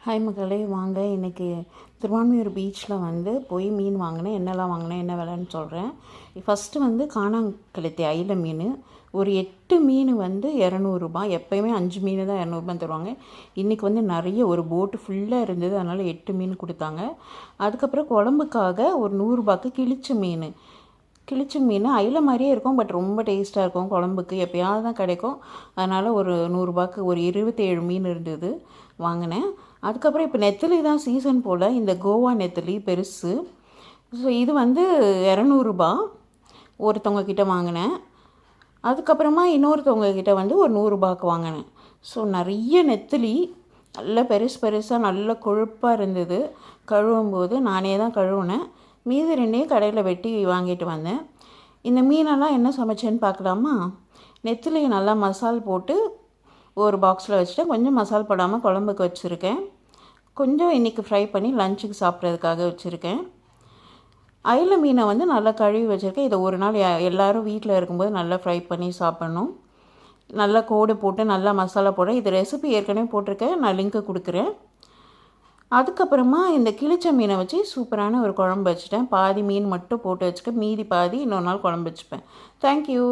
Hi மக்களே, வாங்க இன்றைக்கி திருவான்மியூர் பீச்சில் போய் மீன் வாங்கினேன். என்னெல்லாம் வாங்கினேன், என்ன விலைன்னு சொல்கிறேன். ஃபஸ்ட்டு காணாங்கழுத்தி அயில மீன் ஒரு 8 மீன் 200ரூபா. எப்போயுமே 5 மீன் தான் 200ரூபா தருவாங்க. இன்றைக்கி நிறைய ஒரு போட்டு ஃபுல்லாக இருந்தது, அதனால் 8 மீன் கொடுத்தாங்க. அதுக்கப்புறம் குழம்புக்காக ஒரு 100ரூபாய்க்கு கிழிச்ச மீன் அயில மாதிரியே இருக்கும், பட் ரொம்ப டேஸ்ட்டாக இருக்கும். குழம்புக்கு எப்போயாவது தான் கிடைக்கும், அதனால் ஒரு 100ரூபாய்க்கு ஒரு 27 மீன் இருந்தது, வாங்கினேன். அதுக்கப்புறம் இப்போ நெத்திலி தான் சீசன் போல், இந்த கோவா நெத்திலி பெருசு. ஸோ இது 200ரூபா ஒருத்தவங்க கிட்ட வாங்கினேன். அதுக்கப்புறமா இன்னொருத்தவங்க கிட்ட ஒரு 100ரூபாய்க்கு வாங்கினேன். ஸோ நிறைய நெத்திலி நல்ல பெருசாக நல்ல கொழுப்பாக இருந்தது. கழுவும்போது நானே தான் கழுவுனேன். மீதி 2 கடையில் வெட்டி வாங்கிட்டு வந்தேன். இந்த மீனெல்லாம் என்ன சமைச்சேன்னு பார்க்கலாமா? நெத்திலியை நல்லா மசால் போட்டு ஒரு பாக்ஸில் வச்சுட்டேன். கொஞ்சம் மசால் போடாமல் குழம்புக்கு வச்சுருக்கேன். கொஞ்சம் இன்றைக்கி ஃப்ரை பண்ணி லஞ்சுக்கு சாப்பிட்றதுக்காக வச்சுருக்கேன். அயில மீனை நல்லா கழுவி வச்சுருக்கேன். இதை ஒரு நாள் எல்லோரும் வீட்டில் இருக்கும்போது நல்லா ஃப்ரை பண்ணி சாப்பிட்ணும். நல்லா கோடு போட்டு நல்லா மசாலா போடுறேன். இது ரெசிபி ஏற்கனவே போட்டிருக்கேன், நான் லிங்க்கு கொடுக்குறேன். அதுக்கப்புறமா இந்த கிழிச்ச மீனை வச்சு சூப்பரான ஒரு குழம்பு வச்சுட்டேன். பாதி மீன் மட்டும் போட்டு வச்சுக்க, மீதி பாதி இன்னொரு நாள் குழம்பு வச்சுப்பேன். தேங்க்யூ.